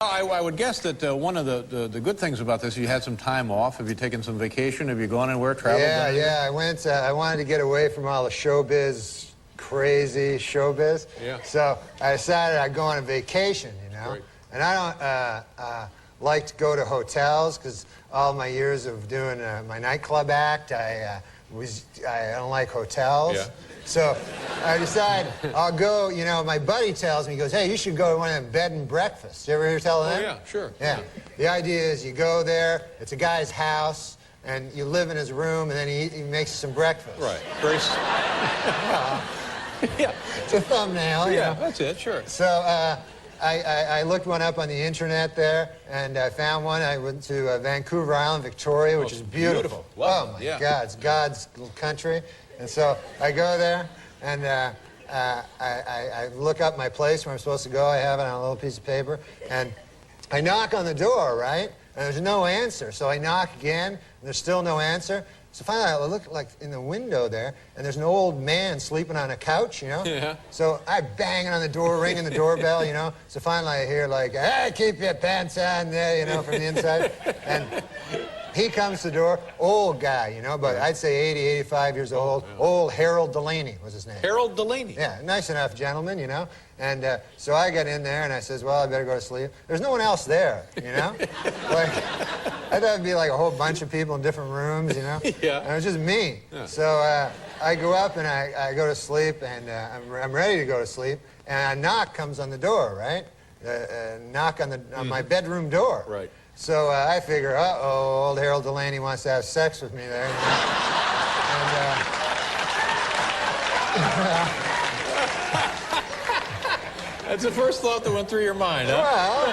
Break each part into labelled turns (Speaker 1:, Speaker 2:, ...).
Speaker 1: I would guess that one of the good things about this, you had some time off. Have you taken some vacation? Have you gone anywhere, traveled?
Speaker 2: Yeah, I went. I wanted to get away from all the showbiz, crazy showbiz.
Speaker 1: Yeah.
Speaker 2: So I decided I'd go on a vacation, you know.
Speaker 1: Right.
Speaker 2: And I don't like to go to hotels because all my years of doing my nightclub act, I don't like hotels.
Speaker 1: Yeah.
Speaker 2: So I decide I'll go, you know, my buddy tells me, he goes, hey, you should go to one of them bed and breakfasts. You ever hear tell them?
Speaker 1: Oh, yeah, sure.
Speaker 2: Yeah. The idea is you go there, it's a guy's house, and you live in his room, and then he makes you some breakfast.
Speaker 1: Right. Grace. Yeah.
Speaker 2: It's a thumbnail, you know.
Speaker 1: That's it, sure.
Speaker 2: So I looked one up on the internet there, and I found one. I went to Vancouver Island, Victoria, which is beautiful.
Speaker 1: Lovely.
Speaker 2: Oh, my God, it's God's little country. And so I go there, and I look up my place where I'm supposed to go. I have it on a little piece of paper, and I knock on the door, right? And there's no answer. So I knock again, and there's still no answer. So finally, I look like in the window there, and there's an old man sleeping on a couch, you know?
Speaker 1: Yeah.
Speaker 2: So I bang on the door, ringing the doorbell, you know? So finally I hear like, hey, keep your pants on there, you know, from the inside. And he comes to the door, old guy, you know, but I'd say 80, 85 years old.
Speaker 1: Yeah.
Speaker 2: Old Harold Delaney was his name.
Speaker 1: Harold Delaney.
Speaker 2: Yeah, nice enough gentleman, you know. And so I got in there and I says, well, I better go to sleep. There's no one else there, you know. Like, I thought it'd be like a whole bunch of people in different rooms, you know.
Speaker 1: Yeah.
Speaker 2: And it was just me.
Speaker 1: Yeah.
Speaker 2: So I go up and I go to sleep, and I'm ready to go to sleep. And a knock comes on the door, right? Knock on my bedroom door.
Speaker 1: Right.
Speaker 2: So I figure, uh-oh, old Harold Delaney wants to have sex with me there. You know?
Speaker 1: That's the first thought that went through your mind, huh?
Speaker 2: Well,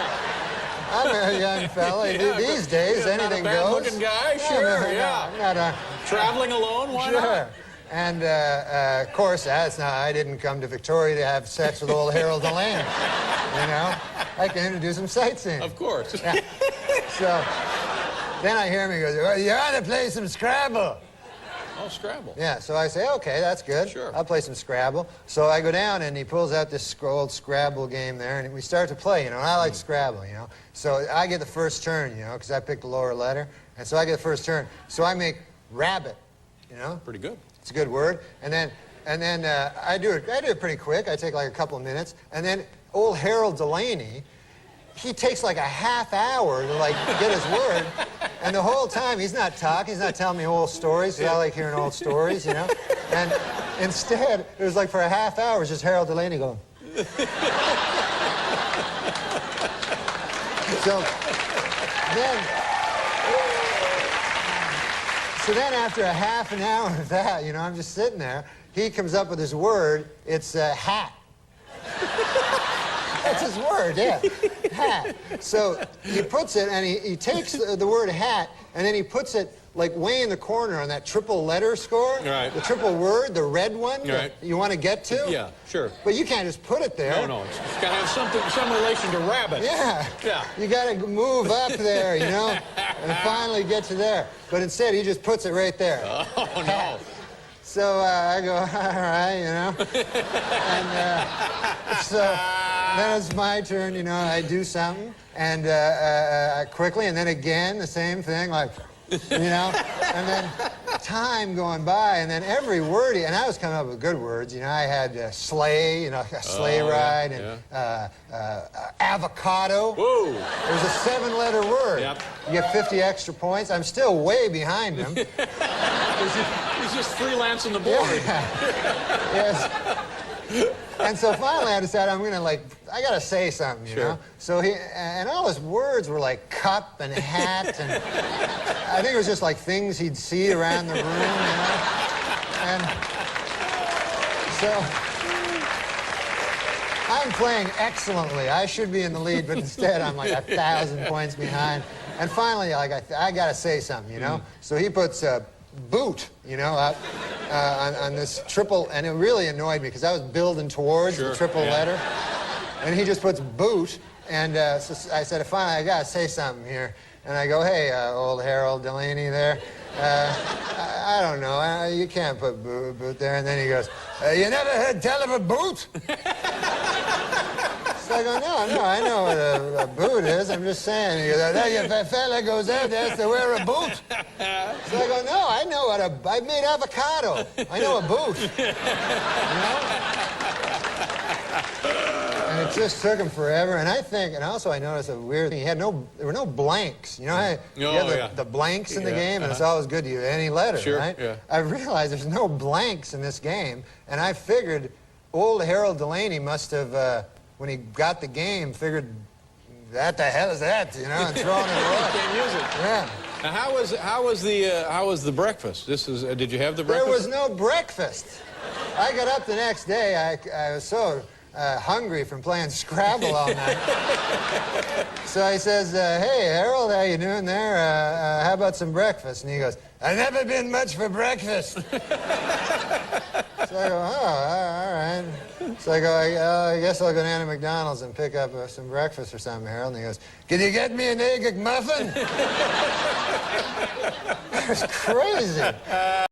Speaker 2: I'm a young fella. These days, anything
Speaker 1: not a
Speaker 2: goes.
Speaker 1: bad-looking guy, sure, yeah.
Speaker 2: I'm not a...
Speaker 1: Traveling alone, why
Speaker 2: Sure.
Speaker 1: not?
Speaker 2: And, of course, I didn't come to Victoria to have sex with old Harold Delaney. You know? I came to do some sightseeing.
Speaker 1: Of course.
Speaker 2: Yeah. So then I hear him, he goes, well, you ought to play some Scrabble.
Speaker 1: Oh, Scrabble.
Speaker 2: Yeah, so I say, okay, that's good.
Speaker 1: Sure.
Speaker 2: I'll play some Scrabble. So I go down, and he pulls out this old Scrabble game there, and we start to play, you know, and I like Scrabble, you know. So I get the first turn, you know, because I picked the lower letter, and so I get the first turn. So I make rabbit, you know.
Speaker 1: Pretty good.
Speaker 2: It's a good word. And then I do it pretty quick. I take like a couple of minutes, and then old Harold Delaney, he takes like a half hour to like get his word, and the whole time he's not talking, he's not telling me old stories, because I like hearing old stories, you know. And instead, it was like for a half hour, it was just Harold Delaney going. So then after a half an hour of that, you know, I'm just sitting there, he comes up with his word, it's hat. That's his word, yeah, hat. So he puts it, and he takes the word hat, and then he puts it like way in the corner on that triple letter score.
Speaker 1: Right.
Speaker 2: The triple word, the red one that you want to get to.
Speaker 1: Yeah, sure.
Speaker 2: But you can't just put it there.
Speaker 1: No, it's got to have some relation to rabbit.
Speaker 2: Yeah.
Speaker 1: Yeah.
Speaker 2: You got to move up there, you know, and finally get to there. But instead, he just puts it right there.
Speaker 1: Oh, no.
Speaker 2: So I go, all right, you know. And so then it's my turn, you know. I do something, and quickly, and then again, the same thing, like, you know. And then time going by, and then every word, and I was coming up with good words, you know. I had sleigh, you know, a sleigh ride, and avocado.
Speaker 1: Whoa.
Speaker 2: It was a 7-letter word.
Speaker 1: Yep.
Speaker 2: You get 50 extra points. I'm still way behind him.
Speaker 1: He's just freelancing the board.
Speaker 2: Yeah. Yes. And so finally I decided I'm gonna I gotta say something, you know? So and all his words were like cup and hat, and I think it was just like things he'd see around the room, you know? And so I'm playing excellently. I should be in the lead, but instead I'm like 1,000 points behind. And finally, like, I gotta say something, you know? So he puts boot, you know, up on this triple, and it really annoyed me because I was building towards the triple letter, and he just puts boot, and so I said, finally, I gotta say something here, and I go, hey, old Harold Delaney there, I don't know, you can't put boot there, and then he goes, you never heard tell of a boot? So I go, no, I know what a boot is. I'm just saying. He goes, that fella goes out there to wear a boot. So I go, no, I know what I made avocado. I know a boot. You know? And it just took him forever. And I think, and also I noticed a weird thing. There were no blanks. You know how you have the blanks in the game, and it's always good to use any letter, right? Yeah. I realized there's no blanks in this game, and I figured old Harold Delaney must have, when he got the game, figured, what the hell is that, you know, and thrown it away.
Speaker 1: Can't use it.
Speaker 2: Yeah.
Speaker 1: Now, how was the breakfast? Did you have the breakfast?
Speaker 2: There was no breakfast. I got up the next day. I was so hungry from playing Scrabble all night. So he says, hey, Harold, how you doing there? How about some breakfast? And he goes, I've never been much for breakfast. So I go, oh, all right. So I go, I guess I'll go down to McDonald's and pick up some breakfast or something, Harold. And he goes, can you get me an egg McMuffin? It was crazy.